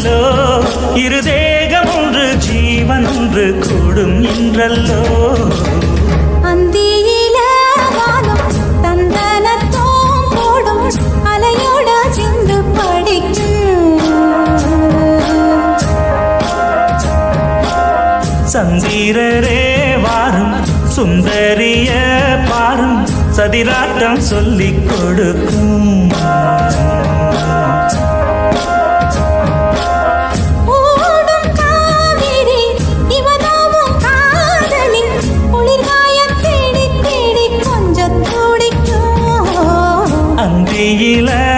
என்றல்லோ இரு தேகம் ஒன்று ஜீவன் ஒன்று கூடும் என்றல்லோ அந்தியில வானம் தந்தனத்தோம் போடும் அலையோட சிந்து படிக்கும் சந்திரரே வாரும் சுந்தரிய பாரும் சதிராட்டம் சொல்லிக் கொடுக்கும்